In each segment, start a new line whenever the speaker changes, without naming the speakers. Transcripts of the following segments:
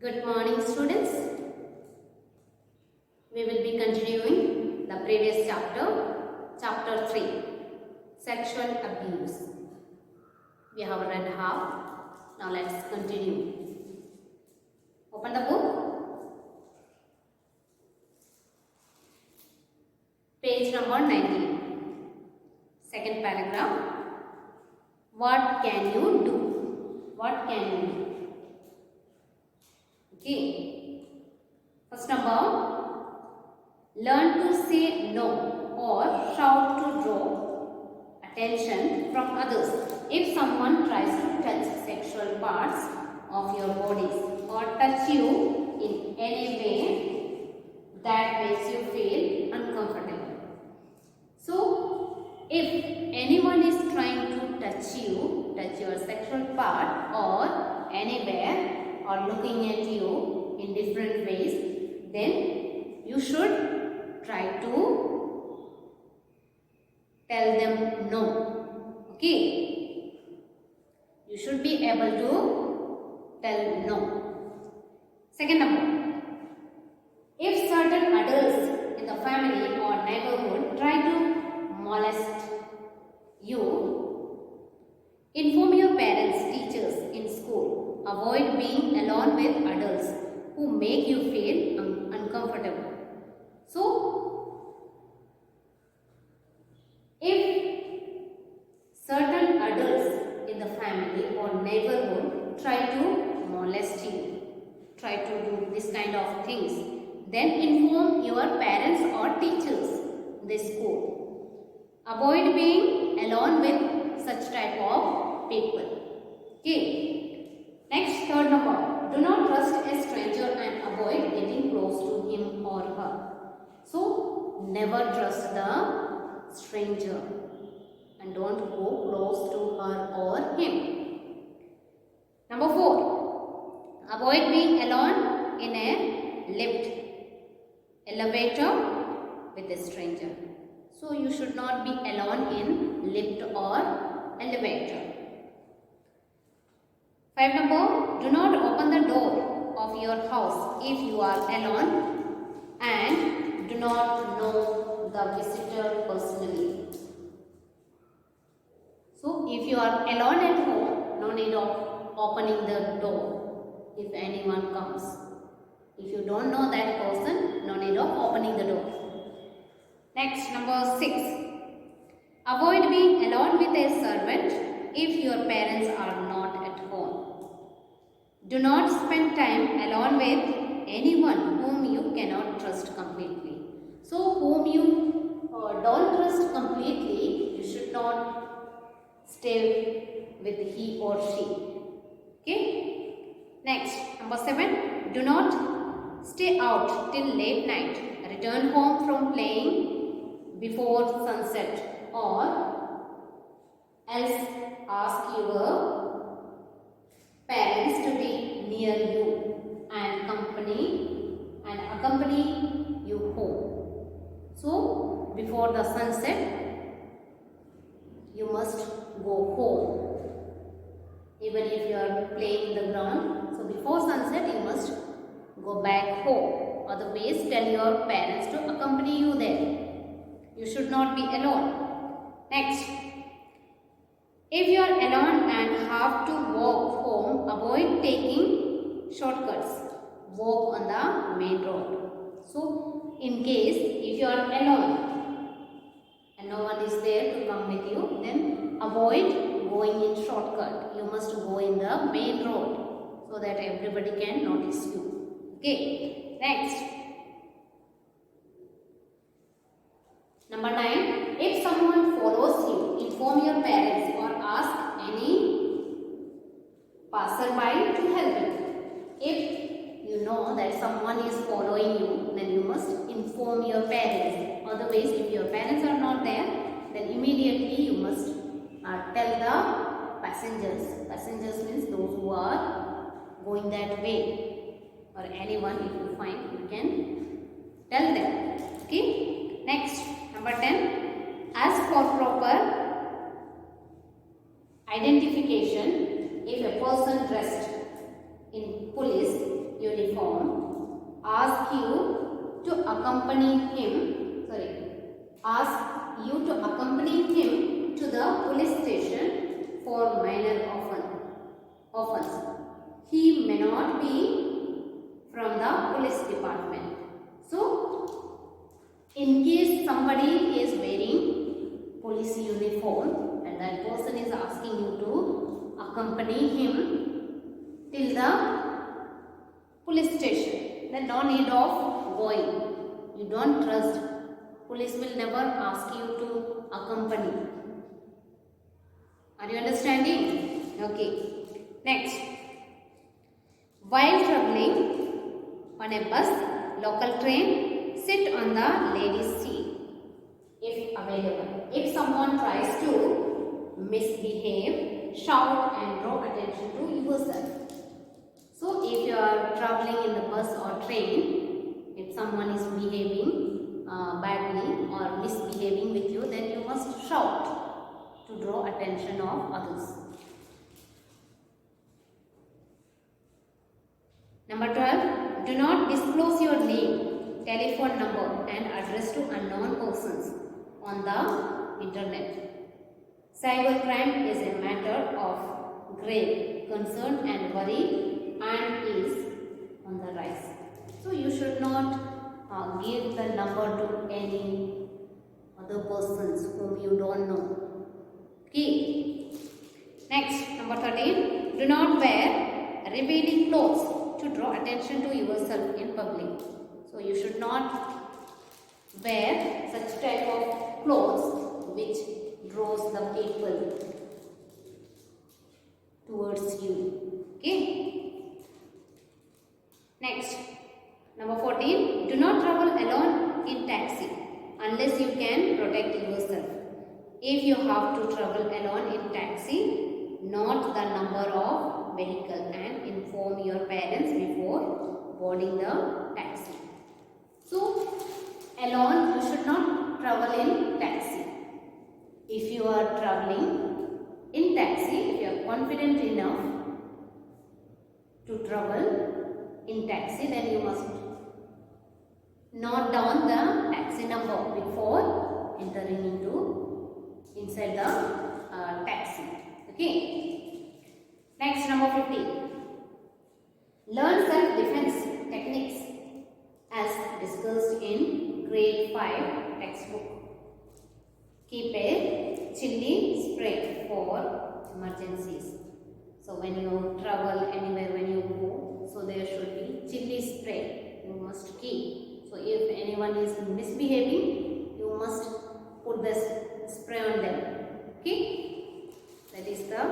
Good morning, students. We will be continuing the previous chapter, chapter 3, sexual abuse. We have read half. Now let's continue. Open the book. Page number 19. Second paragraph. What can you do? What can you do? Okay. First number, learn to say no or shout to draw attention from others. If someone tries to touch sexual parts of your bodies or touch you in any way that makes you feel uncomfortable. So, if anyone is trying to touch your sexual part or anywhere, or looking at you in different ways, then you should try to tell them no. Okay? You should be able to tell no. Second number, if certain adults in the family or neighborhood try to molest you, inform your parents, teachers in school. Avoid being alone with adults who make you feel uncomfortable. So, if certain adults in the family or neighborhood try to molest you, try to do this kind of things, then inform your parents or teachers in the school. Avoid being alone with such type of people. Okay. Next, third number, do not trust a stranger and avoid getting close to him or her. So, never trust the stranger and don't go close to her or him. Number 4, avoid being alone in a lift, elevator with a stranger. So, you should not be alone in lift or elevator. 5 number, do not open the door of your house if you are alone and do not know the visitor personally. So, if you are alone at home, no need of opening the door if anyone comes. If you don't know that person, no need of opening the door. Next, number 6. Avoid being alone with a servant if your parents are not at home. Do not spend time alone with anyone whom you cannot trust completely. So, whom you don't trust completely, you should not stay with he or she. Okay? Next, number 7. Do not stay out till late night. Return home from playing before sunset, or else ask your parents to be near you and accompany you home. So, before the sunset, you must go home. Even if you are playing in the ground, so before sunset, you must go back home. Otherwise, tell your parents to accompany you there. You should not be alone. Next, if you are alone and have to walk home, avoid taking shortcuts. Walk on the main road. So, in case if you are alone and no one is there to come with you, then avoid going in shortcut. You must go in the main road so that everybody can notice you. Okay. Next. Number 9. If someone follows you, inform your parents or ask any passerby to help you. If you know that someone is following you, then you must inform your parents. Otherwise, if your parents are not there, then immediately you must tell the passengers. Passengers means those who are going that way, or anyone if you find, you can tell them. Okay. Next, number 10. Ask for proper identification if a person dressed in police uniform ask you to accompany him, ask you to accompany him to the police station for minor offense. He may not be from the police department. So, in case somebody is wearing police uniform and that person is asking you to accompany him till the police station, then no need of going. You don't trust. Police will never ask you to accompany. Are you understanding? Okay. Next. While traveling on a bus, local train, sit on the ladies' seat if available. If someone tries to misbehave, shout and draw attention to yourself. So, if you are traveling in the bus or train, if someone is behaving badly or misbehaving with you, then you must shout to draw attention of others. Number 12. Do not disclose your name, telephone number and address to unknown persons on the internet. Cybercrime is a matter of grave concern and worry and is on the rise. So you should not give the number to any other persons whom you don't know. Okay. Next, number 13. Do not wear revealing clothes to draw attention to yourself in public. So you should not wear such type of clothes which draws the people towards you. Okay. Next, number 14. Do not travel alone in taxi unless you can protect yourself. If you have to travel alone in taxi, note the number of vehicle and inform your parents before boarding the taxi. So, alone you should not travel in taxi. If you are traveling in taxi, if you are confident enough to travel in taxi, then you must note down the taxi number before entering inside the taxi. Okay. Next, number 15. Learn self-defense techniques as discussed in grade 5 textbook. Keep a chilli spray for emergencies. So when you travel anywhere, when you go, so there should be chilli spray. You must keep. So if anyone is misbehaving, you must put this spray on them. Okay? That is the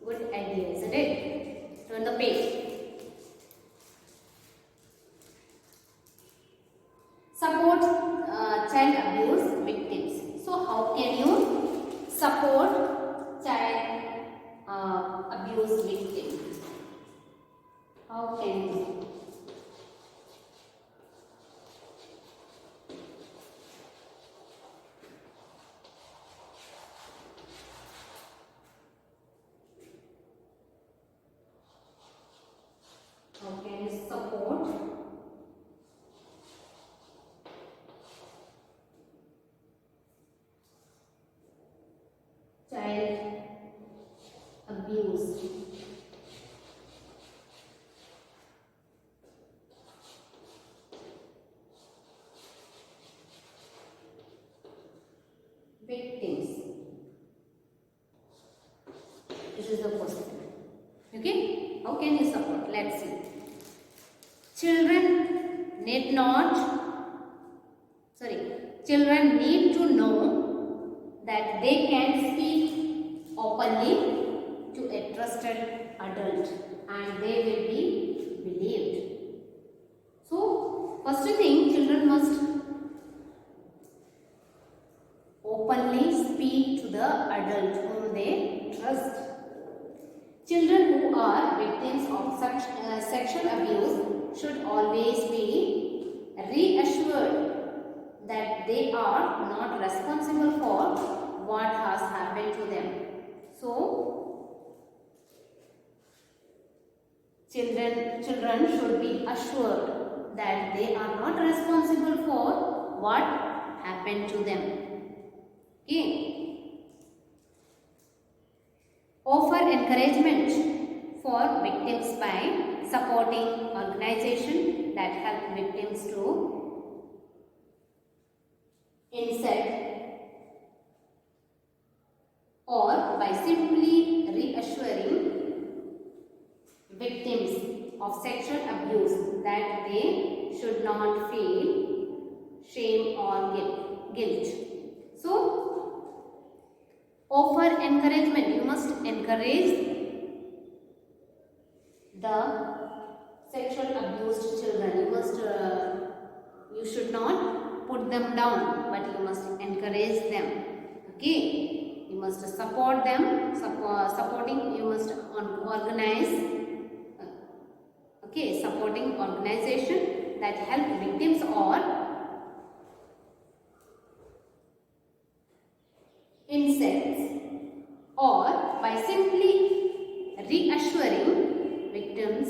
good idea, isn't it? Turn the page. Support child abuse victims. So how can you support child abuse victims? How can you? How can you support child abuse victims? This is the question. Okay? How can you support? Let's see. Children need to know that they can speak openly to a trusted adult and they will be believed. So, first thing, children must openly speak to the adult whom they trust. Children who are victims of such sexual abuse should always be reassured that they are not responsible for what has happened to them. So, children should be assured that they are not responsible for what happened to them. Okay. Offer encouragement for victims by supporting organizations that help victims to insert or by simply reassuring victims of sexual abuse that they should not feel shame or guilt. So, offer encouragement. You must encourage the sexual abused children. You should not put them down, but you must encourage them. Okay, you must support them. Supporting, you must organize. Okay, supporting organization that help victims or incest, or by simply reassuring victims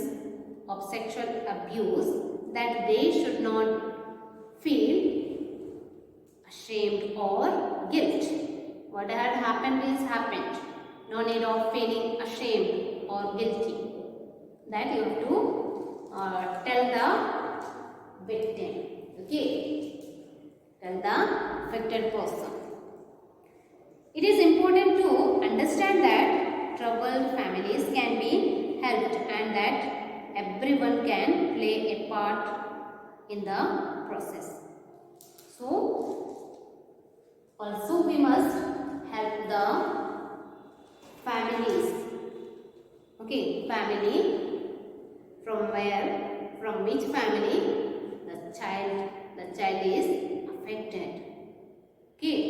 of sexual abuse that they should not feel ashamed or guilt. What had happened is happened. No need of feeling ashamed or guilty. That you have to tell the victim. Okay, tell the affected person. It is important to understand that troubled families can be helped and that everyone can play a part in the process. So, also we must help the families. Okay, family. From which family the child is affected. Okay,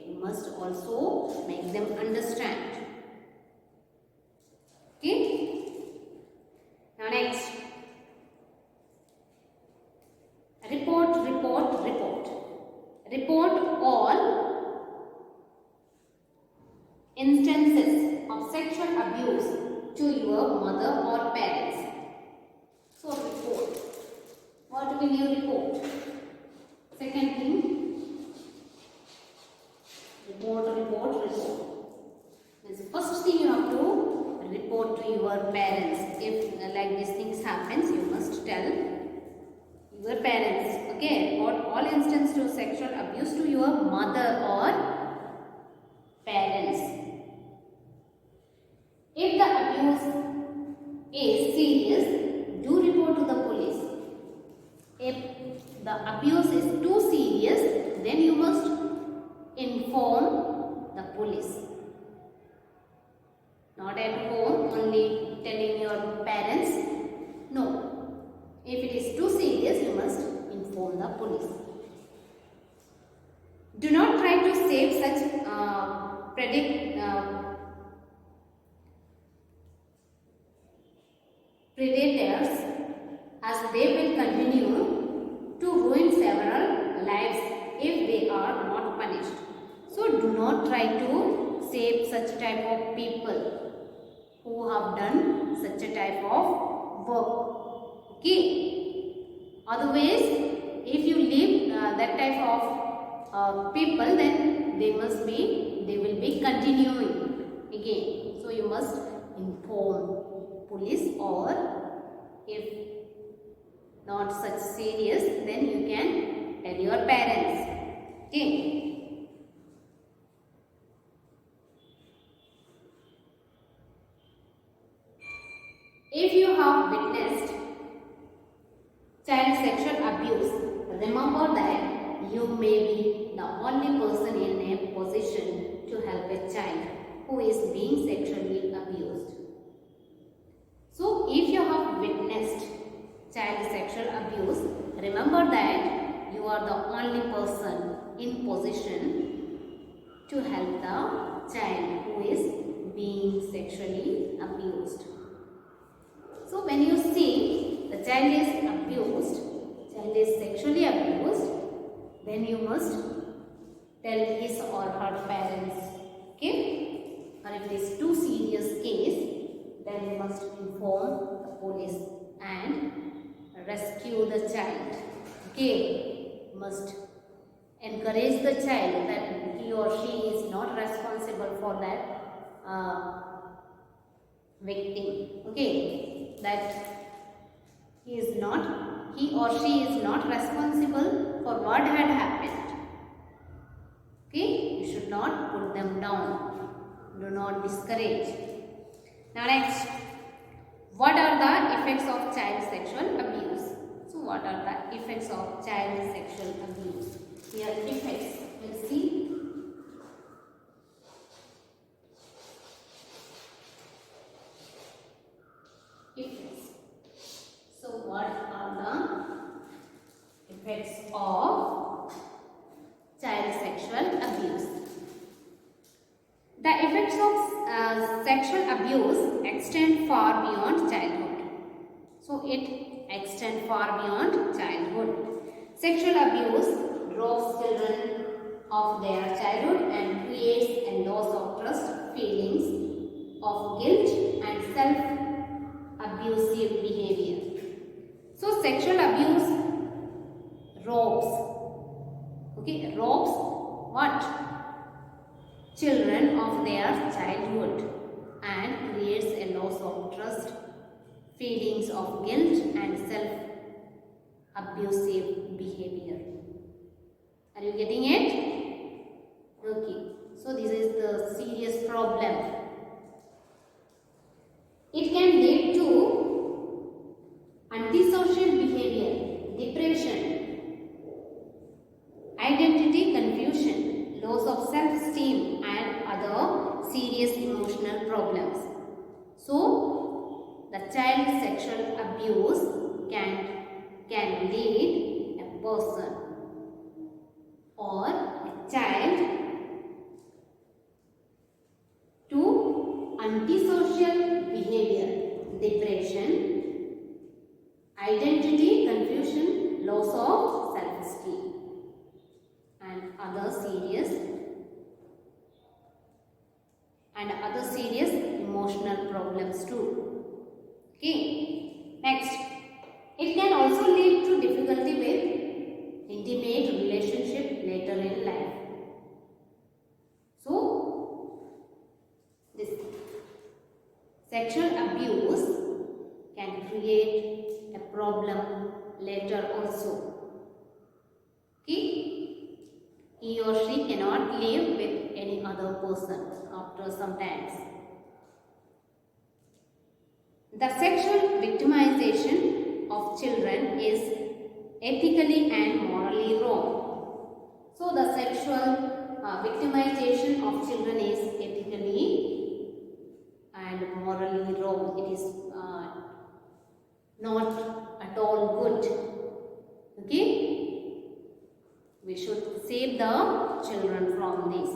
you must also make them understand. Okay, now next, report all instances of sexual abuse to your mother or parents. So, report. What will you report? Second thing, report. Means first thing you have to report to your parents. If like these things happens, you must tell your parents. Okay, report all instances to sexual abuse to your mother or parents. If the abuse is serious, do report to the police. If the abuse is too serious, then you must inform the police. Not at home, only telling your parents. No. If it is too serious, you must inform the police. Do not try to save such predators, as they will continue to ruin several lives if they are not punished. So do not try to save such type of people who have done such a type of work. Okay. Otherwise, if you leave that type of people, then they will be continuing again. So you must inform police, or if not such serious, then you can tell your parents. Okay. If you have witnessed child sexual abuse, remember that you may be the only person in a position to help a child who is being sexually abused. So, if you have witnessed child sexual abuse, remember that you are the only person in position to help the child who is being sexually abused. So, when you see the child is sexually abused, then you must tell his or her parents. Okay? Or if it is too serious case, then you must inform the police. Okay, must encourage the child that he or she is not responsible for that victim. Okay, that he or she is not responsible for what had happened. Okay, you should not put them down. Do not discourage. Now next, what are the effects of child sexual abuse? So what are the effects of child sexual abuse? Here effects, let's see. Effects. So what are the effects of child sexual abuse? The effects of sexual abuse extend far beyond childhood. So it extends far beyond childhood. Sexual abuse robs children of their childhood and creates a loss of trust, feelings of guilt and self-abusive behavior. So sexual abuse robs what? Children of their childhood and creates a loss of trust, feelings of guilt and self-abusive behavior. Are you getting it? Okay. So this is the serious problem. It can lead to antisocial behavior, depression, identity confusion, loss of self-esteem and other serious emotional problems. So, the child sexual abuse can lead a person or a child to antisocial behavior, depression, identity confusion, loss of self-esteem and other serious emotional problems too. Okay. Next, it can also lead to difficulty with intimate relationship later in life. So, this sexual abuse can create a problem later also. Okay? He or she cannot live with any other person after some times. The sexual victimization of children is ethically and morally wrong. So the sexual victimization of children is ethically and morally wrong. It is not at all good. Okay? We should save the children from this.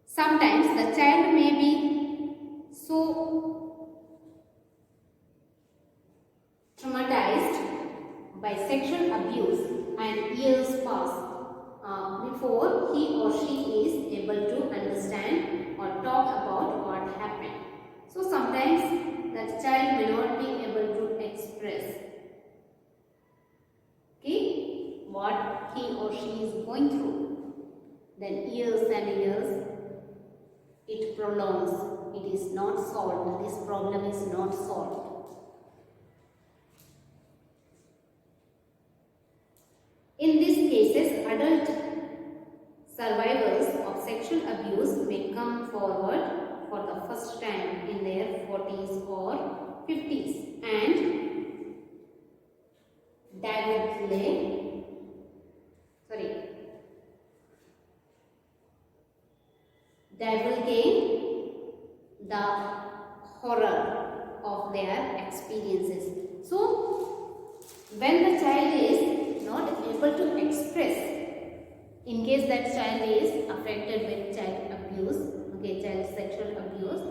Sometimes the child may be so traumatized by sexual abuse and years pass before he or she is able to understand or talk about what happened. So sometimes that child may not be able to express what he or she is going through. Then years and years it prolongs. It is not solved. This problem is not solved. In these cases, adult survivors of sexual abuse may come forward for the first time in their 40s or 50s and divulgate the horror of their experiences. So, when the child is not able to express, in case that child is affected with child abuse, child sexual abuse,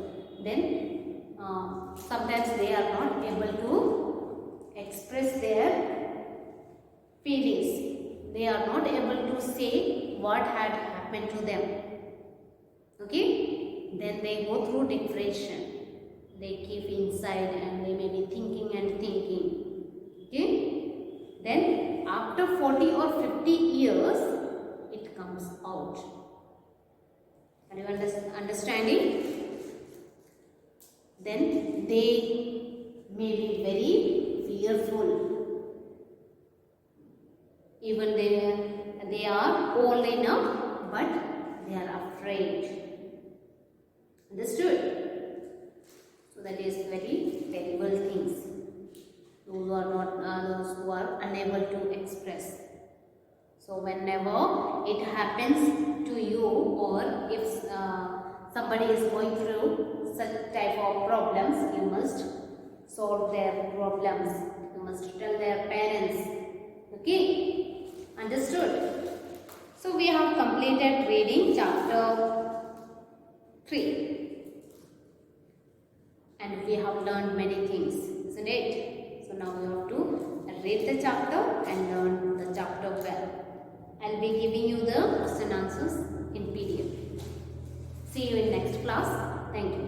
then sometimes they are not able to express their feelings. They are not able to say what had happened to them. Okay? Then they go through depression. they keep inside and they may be thinking and thinking. Okay? Then after 40 or 50 years, it comes out. Are you understanding? Then they may be very fearful. Even they are old enough, but they are afraid. Understood? So that is very terrible things. Those who are not those who are unable to express. So whenever it happens to you, or if somebody is going through such type of problems, you must solve their problems. You must tell their parents. Okay? Understood? So we have completed reading chapter 3. And we have learned many things, isn't it? So now we have to read the chapter and learn the chapter well. I'll be giving you the question answers in PDF. See you in next class. Thank you.